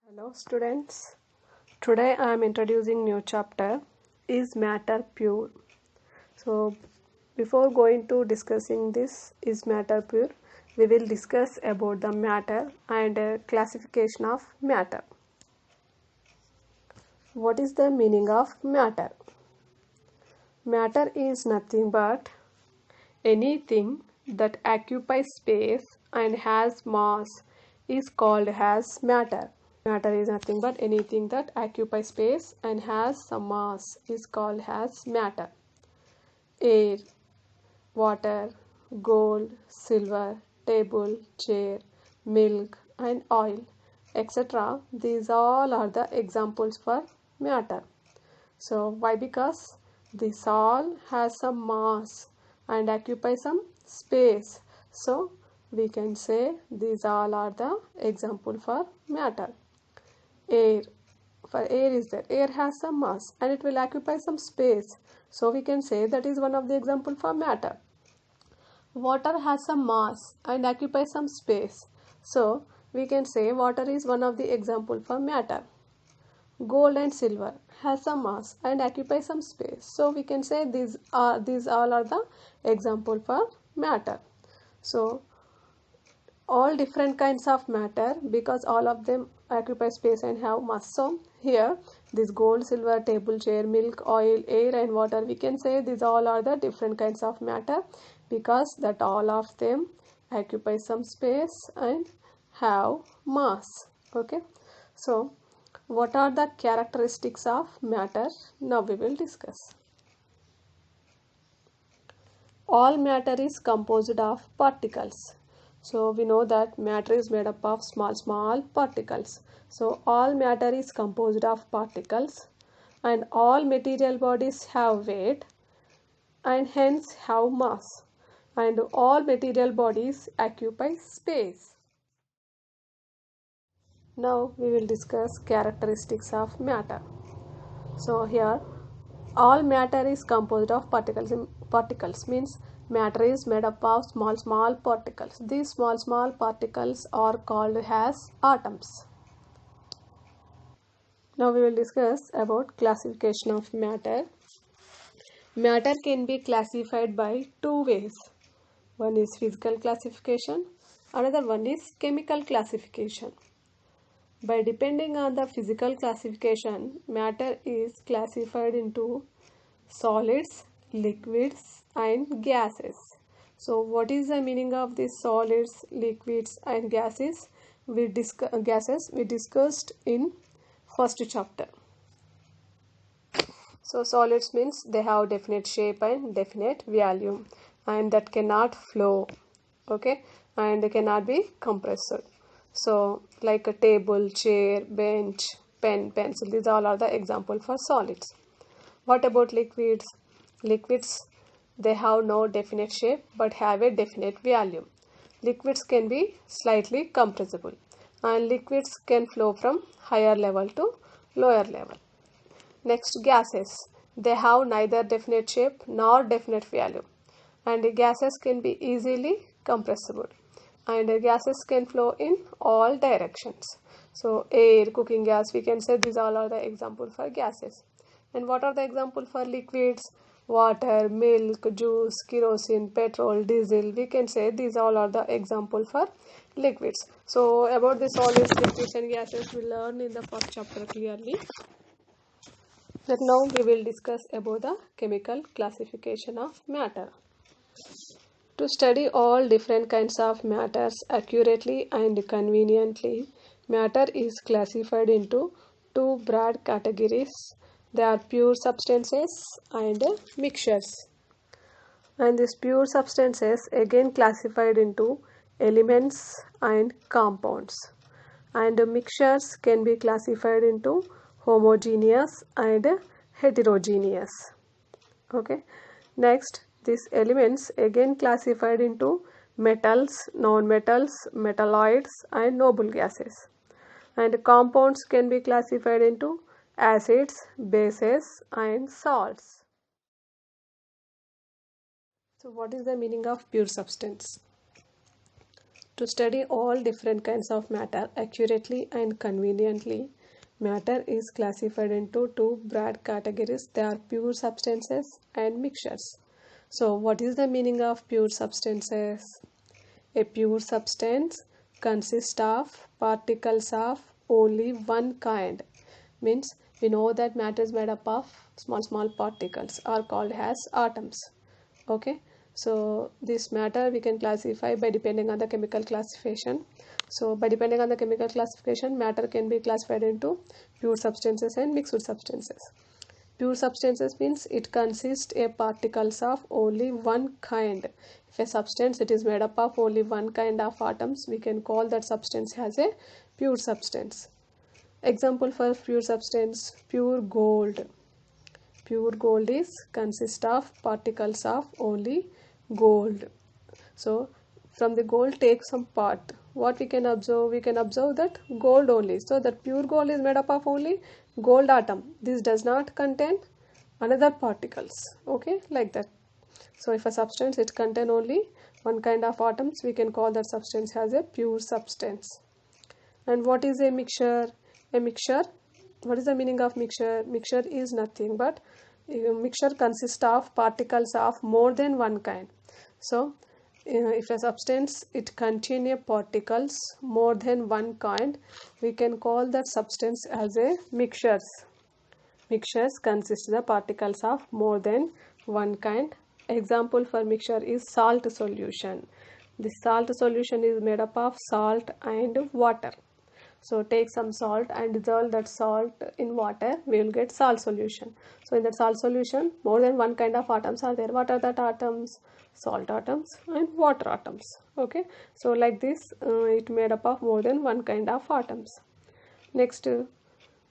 Hello students, today I am introducing new chapter, is matter pure. So before going to discussing this is matter pure, we will discuss about the matter and classification of matter. What is the meaning of matter? Matter is nothing but anything that occupies space and has mass is called as matter. Matter is nothing but anything that occupies space and has some mass is called as matter. Air, water, gold, silver, table, chair, milk and oil, etc. These all are the examples for matter. So why? Because this all has some mass and occupy some space. So we can say these all are the example for matter. Air, for air is there, air has some mass and it will occupy some space, so we can say that is one of the example for matter. Water has some mass and occupies some space, so we can say water is one of the example for matter. Gold and silver has some mass and occupy some space, so we can say these all are the example for matter. So all different kinds of matter because all of them occupy space and have mass. So here this gold, silver, table, chair, milk, oil, air and water, we can say these all are the different kinds of matter because that all of them occupy some space and have mass. Okay, so what are the characteristics of matter? Now we will discuss. All matter is composed of particles. So we know that matter is made up of small particles. So all matter is composed of particles and all material bodies have weight and hence have mass, and all material bodies occupy space. Now we will discuss characteristics of matter. So here all matter is composed of particles. Particles means matter is made up of small particles. These small particles are called as atoms. Now we will discuss about classification of matter. Matter can be classified by two ways. One is physical classification, another one is chemical classification. By depending on the physical classification, matter is classified into solids, liquids and gases. So what is the meaning of these solids, liquids and gases? We discussed in first chapter. So solids means they have definite shape and definite volume and that cannot flow, okay, and they cannot be compressed. So like a table, chair, bench, pen, pencil, these all are the example for solids. What about liquids? Liquids, they have no definite shape but have a definite volume. Liquids can be slightly compressible and liquids can flow from higher level to lower level. Next, gases. They have neither definite shape nor definite volume and gases can be easily compressible and gases can flow in all directions. So air, cooking gas, we can say these all are the example for gases. And what are the example for liquids? Water, milk, juice, kerosene, petrol, diesel, we can say these all are the example for liquids. So about this solids, liquids and gases we learn in the first chapter clearly. But now we will discuss about the chemical classification of matter. To study all different kinds of matters accurately and conveniently, matter is classified into two broad categories. They are pure substances and mixtures. And these pure substances again classified into elements and compounds. And mixtures can be classified into homogeneous and heterogeneous. Okay. Next, these elements again classified into metals, non-metals, metalloids and noble gases. And compounds can be classified into acids, bases and salts. So what is the meaning of pure substance? To study all different kinds of matter accurately and conveniently, matter is classified into two broad categories. They are pure substances and mixtures. So, what is the meaning of pure substances? A pure substance consists of particles of only one kind. Means we know that matter is made up of small particles are called as atoms. Okay, so this matter we can classify by depending on the chemical classification. So by depending on the chemical classification, matter can be classified into pure substances and mixed substances. Pure substances means it consists of particles of only one kind. If a substance it is made up of only one kind of atoms, we can call that substance as a pure substance. Example for pure substance: pure gold. Pure gold is consist of particles of only gold. So from the gold take some part. What we can observe? We can observe that gold only. So that pure gold is made up of only gold atom. This does not contain another particles. Okay, like that. So if a substance it contain only one kind of atoms, we can call that substance as a pure substance. And what is a mixture? A mixture, what is the meaning of mixture? Mixture is nothing but a mixture consists of particles of more than one kind. So if a substance it contains particles more than one kind, we can call that substance as a mixtures. Mixtures consist of the particles of more than one kind. Example for mixture is salt solution. The salt solution is made up of salt and water. So take some salt and dissolve that salt in water, we will get salt solution. So in that salt solution, more than one kind of atoms are there. What are that atoms? Salt atoms and water atoms. Okay, so like this it made up of more than one kind of atoms. Next,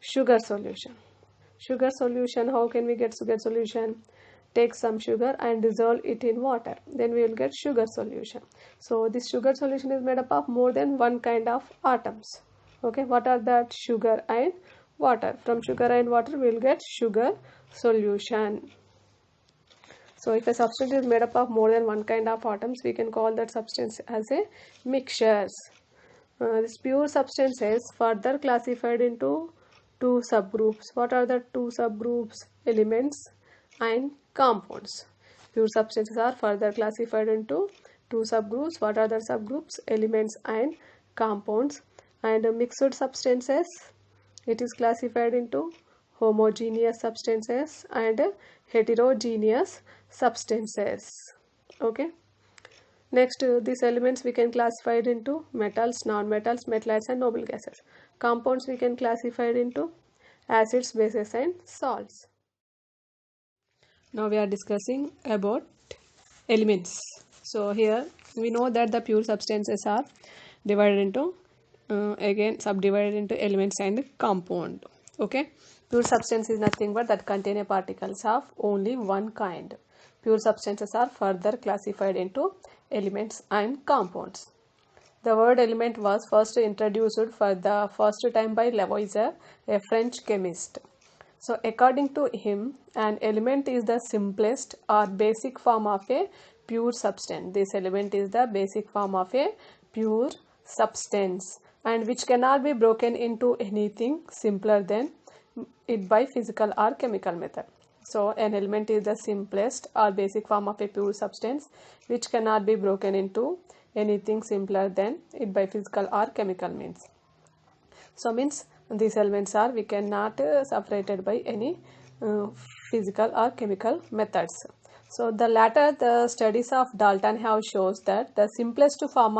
sugar solution. Sugar solution, how can we get sugar solution? Take some sugar and dissolve it in water, then we will get sugar solution. So this sugar solution is made up of more than one kind of atoms. Okay, what are that? Sugar and water. From sugar and water we will get sugar solution. So if a substance is made up of more than one kind of atoms, we can call that substance as a mixtures. These pure substances further classified into two subgroups. What are the two subgroups? Elements and compounds. Pure substances are further classified into two subgroups. What are the subgroups? Elements and compounds. And mixed substances, it is classified into homogeneous substances and heterogeneous substances. Okay, next these elements we can classify it into metals, non-metals, metallites and noble gases. Compounds we can classify it into acids, bases and salts. Now we are discussing about elements. So here we know that the pure substances are divided into again subdivided into elements and compound. Okay, pure substance is nothing but that contain a particles of only one kind. Pure substances are further classified into elements and compounds. The word element was first introduced for the first time by Lavoisier, a French chemist. So according to him, an element is the simplest or basic form of a pure substance. This element is the basic form of a pure substance and which cannot be broken into anything simpler than it by physical or chemical method. So an element is the simplest or basic form of a pure substance which cannot be broken into anything simpler than it by physical or chemical means. So means these elements are we cannot separated by any physical or chemical methods. So the latter, the studies of Dalton have shows that the simplest form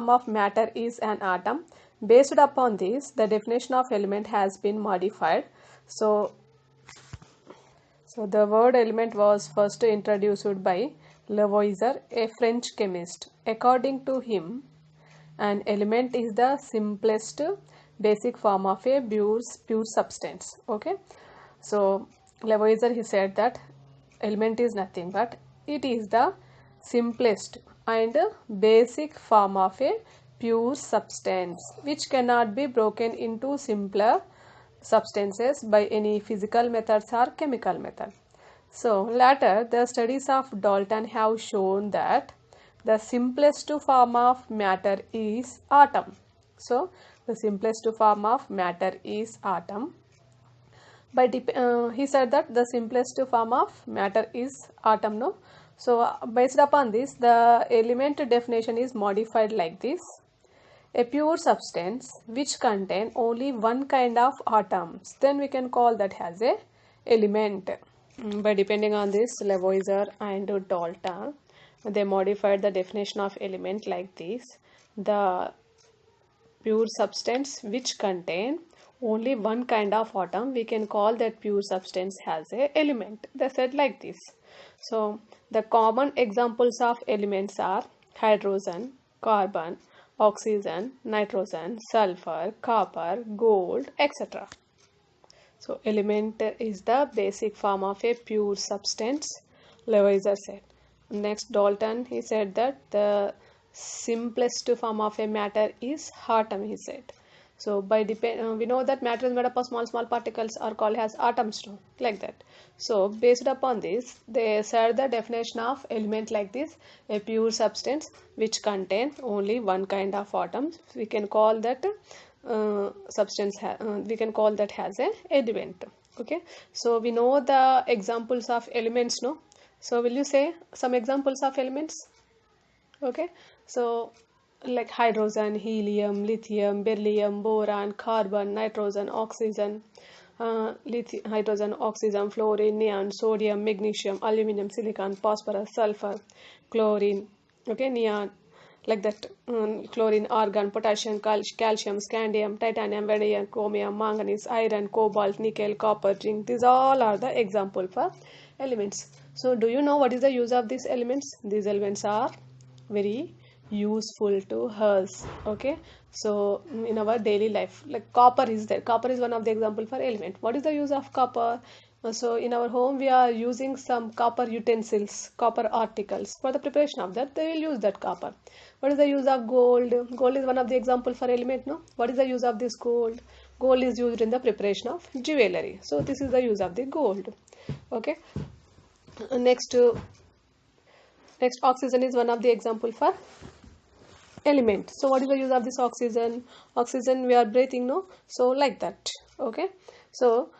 of matter is an atom. Based upon this, the definition of element has been modified. So the word element was first introduced by Lavoisier, a French chemist. According to him, an element is the simplest basic form of a pure substance. Okay, so Lavoisier he said that element is nothing but it is the simplest and basic form of a pure substance which cannot be broken into simpler substances by any physical methods or chemical method. So later the studies of Dalton have shown that the simplest form of matter is atom. So the simplest form of matter is atom. He said that the simplest form of matter is atom, no? So based upon this, the element definition is modified like this: a pure substance which contain only one kind of atoms, then we can call that as a element. By depending on this, Lavoisier and Dalton, they modified the definition of element like this: the pure substance which contain only one kind of atom, we can call that pure substance as a element. They said like this. So the common examples of elements are hydrogen, carbon, oxygen, nitrogen, sulfur, copper, gold, etc. So element is the basic form of a pure substance, Lavoisier said. Next, Dalton, he said that the simplest form of a matter is atom, he said. So we know that matter is made up of small particles are called as atoms too, like that. So based upon this, they said the definition of element like this: a pure substance which contains only one kind of atoms. We can call that we can call that as a element. Okay, so we know the examples of elements, no? So will you say some examples of elements? Okay, so like hydrogen, helium, lithium, beryllium, boron, carbon, nitrogen, oxygen, hydrogen, oxygen, fluorine, neon, sodium, magnesium, aluminum, silicon, phosphorus, sulfur, chlorine, okay, neon, like that, chlorine, argon, potassium, calcium, scandium, titanium, vanadium, chromium, manganese, iron, cobalt, nickel, copper, zinc. These all are the example for elements. So do you know what is the use of these elements? These elements are very useful to us. Okay, so in our daily life, like copper is there. Copper is one of the example for element. What is the use of copper? So in our home we are using some copper utensils, copper articles. For the preparation of that, they will use that copper. What is the use of gold? Gold is one of the example for element, no? What is the use of this gold? Gold is used in the preparation of jewelry. So this is the use of the gold. Okay, next oxygen is one of the example for element. So what is the use of this oxygen? Oxygen we are breathing, no? So like that. Okay, so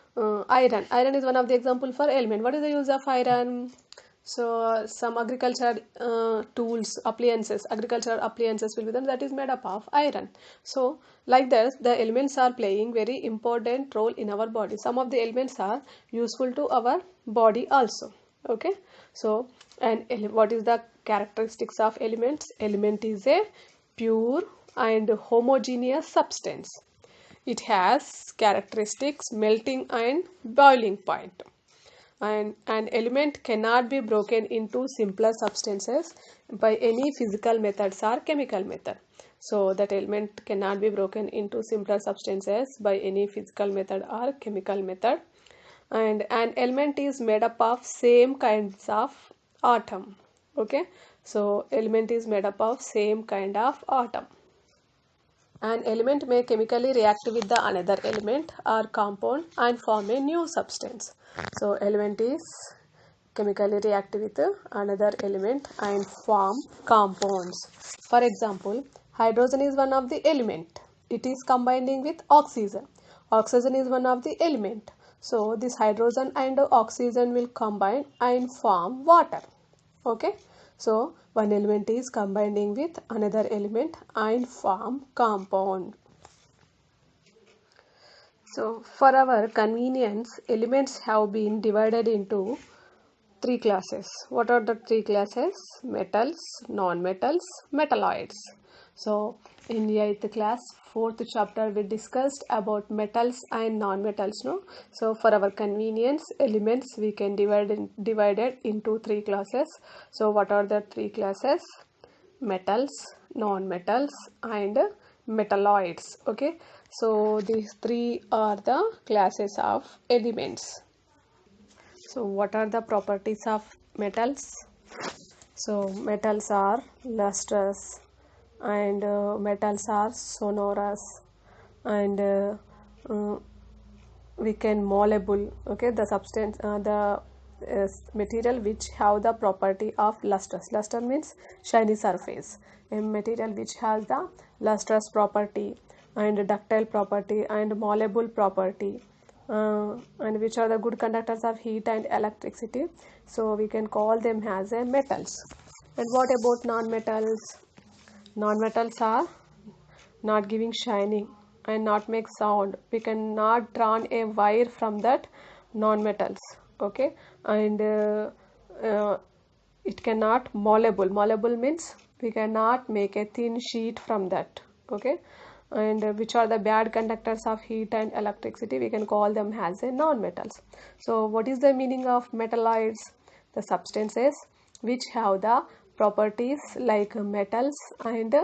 iron is one of the example for element. What is the use of iron? So some agricultural agricultural appliances will be done, that is made up of iron. So like this, the elements are playing very important role in our body. Some of the elements are useful to our body also. Okay, so and what is the characteristics of elements? Element is a pure and homogeneous substance. It has characteristics melting and boiling point. And an element cannot be broken into simpler substances by any physical methods or chemical method. So that element cannot be broken into simpler substances by any physical method or chemical method. And an element is made up of same kinds of atom. Okay, so element is made up of same kind of atom. An element may chemically react with the another element or compound and form a new substance. So element is chemically react with another element and form compounds. For example, hydrogen is one of the element. It is combining with oxygen. Oxygen is one of the element. So this hydrogen and oxygen will combine and form water. Okay, so one element is combining with another element and form compound. So for our convenience, elements have been divided into three classes. What are the three classes? Metals, non-metals, metalloids. So in 8th class, 4th chapter, we discussed about metals and non-metals, no? So for our convenience, elements we can divide it into three classes. So what are the three classes? Metals, non-metals and metalloids. Okay, so these three are the classes of elements. So what are the properties of metals? So metals are lustrous and metals are sonorous and we can malleable. Okay, the substance the material which have the property of lustrous. Luster means shiny surface. A material which has the lustrous property and ductile property and malleable property, and which are the good conductors of heat and electricity. So we can call them as a metals. And what about non-metals? Non-metals are not giving shining and not make sound. We cannot drawn a wire from that non-metals. Okay, and it cannot malleable. Malleable means we cannot make a thin sheet from that. Okay, and which are the bad conductors of heat and electricity, we can call them as a non-metals. So what is the meaning of metalloids? The substances which have the properties like metals and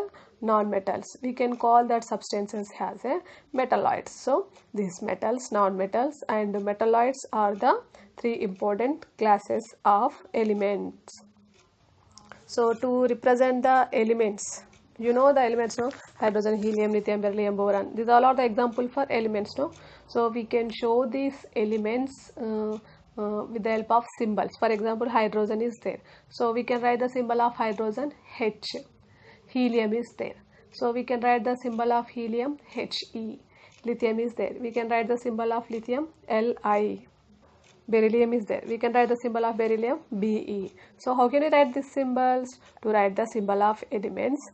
non-metals, we can call that substances as a metalloids. So these metals, non-metals and metalloids are the three important classes of elements. So to represent the elements, you know the elements, no? Hydrogen, helium, lithium, beryllium, boron. These all are the example for elements, no? So we can show these elements with the help of symbols. For example, hydrogen is there. So we can write the symbol of hydrogen H. Helium is there. So we can write the symbol of helium He. Lithium is there. We can write the symbol of lithium Li. Beryllium is there. We can write the symbol of beryllium Be. So how can we write these symbols? To write the symbol of elements,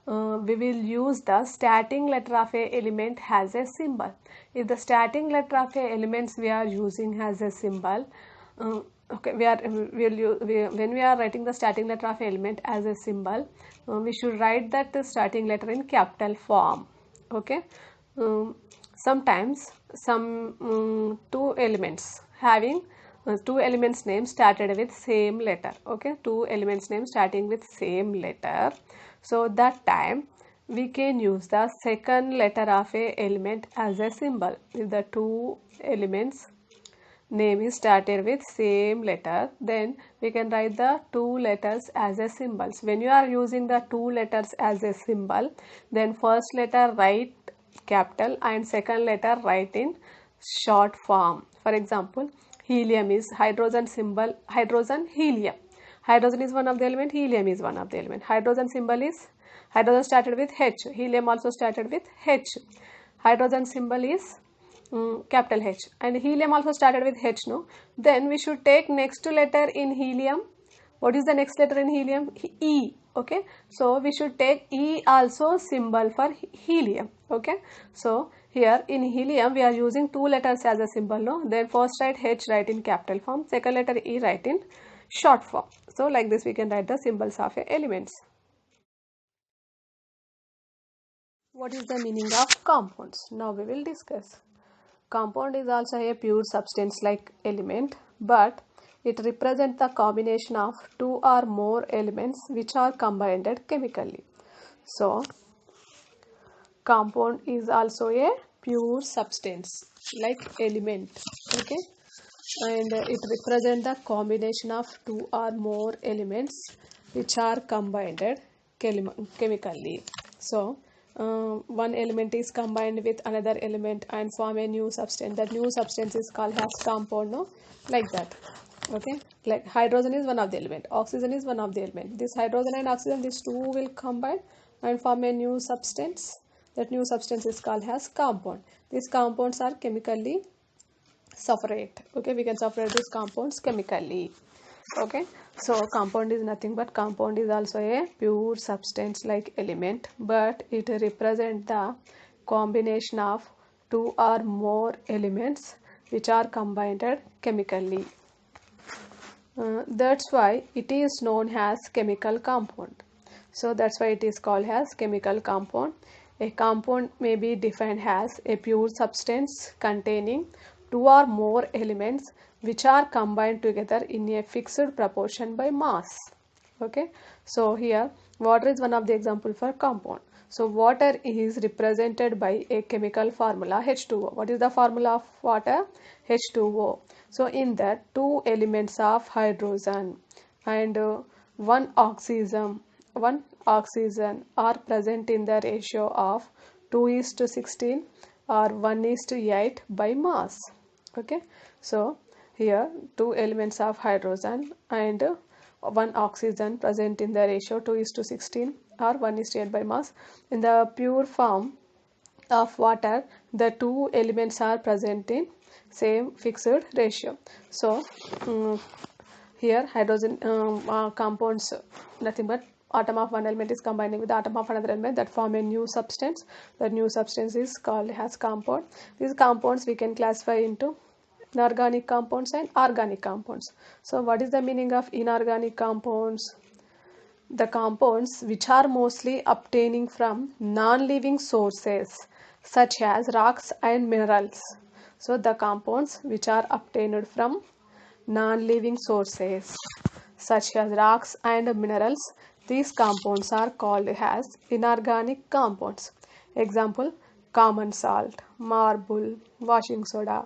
we will use the starting letter of a element as a symbol. If the starting letter of a elements we are using as a symbol, okay, when we are writing the starting letter of element as a symbol, we should write that starting letter in capital form. Okay, sometimes some two elements having two elements name started with same letter. Okay, two elements name starting with same letter. So that time we can use the second letter of a element as a symbol. If the two elements name is started with same letter, then we can write the two letters as a symbols. When you are using the two letters as a symbol, then first letter write capital and second letter write in short form. For example, helium is hydrogen symbol, hydrogen, helium. Hydrogen is one of the element, helium is one of the element. Hydrogen symbol is, hydrogen started with H, helium also started with H. Hydrogen symbol is capital H and helium also started with H, no? Then we should take next letter in helium. What is the next letter in helium? E. Okay, so we should take E also symbol for helium. Okay, so here in helium we are using two letters as a symbol, no? Then first write H, write in capital form, second letter E, write in short form. So like this we can write the symbols of elements. What is the meaning of compounds? Now we will discuss. Compound is also a pure substance like element, but it represents the combination of two or more elements which are combined chemically. So compound is also a pure substance like element. Okay, and it represents the combination of two or more elements which are combined chemically. So one element is combined with another element and form a new substance. That new substance is called as compound, no? Like that. Okay, like hydrogen is one of the element, oxygen is one of the element. This hydrogen and oxygen, these two will combine and form a new substance. That new substance is called as compound. These compounds are chemically separate. Okay, we can separate these compounds chemically. Okay, so compound is nothing but compound is also a pure substance like element, but it represents the combination of two or more elements which are combined chemically. That's why it is known as chemical compound. So that's why it is called as chemical compound. A compound may be defined as a pure substance containing two or more elements which are combined together in a fixed proportion by mass. Okay, so here water is one of the example for compound. So water is represented by a chemical formula H2O. What is the formula of water? H2O. So in that two elements of hydrogen and one oxygen are present in the ratio of 2:16 or 1:8 by mass. Okay, so here two elements of hydrogen and one oxygen present in the ratio 2:16 or 1:8 by mass. In the pure form of water, the two elements are present in same fixed ratio. So here hydrogen compounds nothing but atom of one element is combining with the atom of another element that form a new substance. That new substance is called as compound. These compounds we can classify into inorganic compounds and organic compounds. So what is the meaning of inorganic compounds? The compounds which are mostly obtaining from non-living sources such as rocks and minerals. So the compounds which are obtained from non-living sources such as rocks and minerals, these compounds are called as inorganic compounds. Example: common salt, marble, washing soda,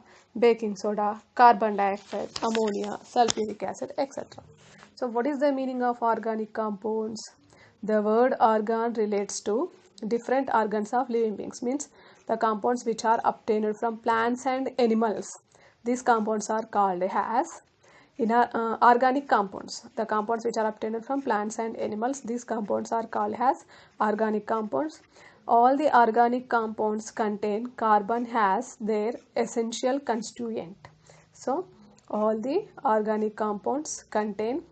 baking soda, carbon dioxide, ammonia, sulfuric acid, etc. So what is the meaning of organic compounds? The word organ relates to different organs of living beings, means the compounds which are obtained from plants and animals. These compounds are called as organic compounds. The compounds which are obtained from plants and animals, these compounds are called as organic compounds. All the organic compounds contain carbon as their essential constituent. So all the organic compounds contain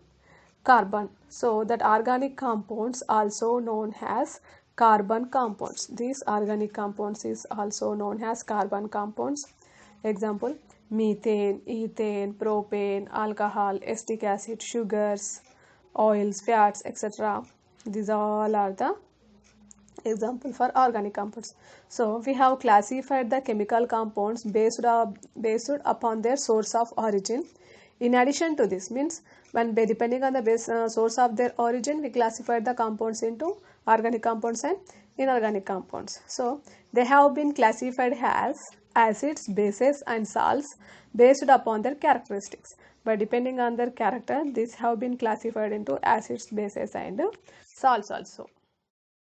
carbon. So that organic compounds also known as carbon compounds. These organic compounds is also known as carbon compounds. Example: methane, ethane, propane, alcohol, acetic acid, sugars, oils, fats, etc. These all are the example for organic compounds. So we have classified the chemical compounds based upon their source of origin. In addition to this, means when depending on the source of their origin, we classified the compounds into organic compounds and inorganic compounds. So they have been classified as acids, bases and salts based upon their characteristics. By depending on their character, these have been classified into acids, bases and salts also.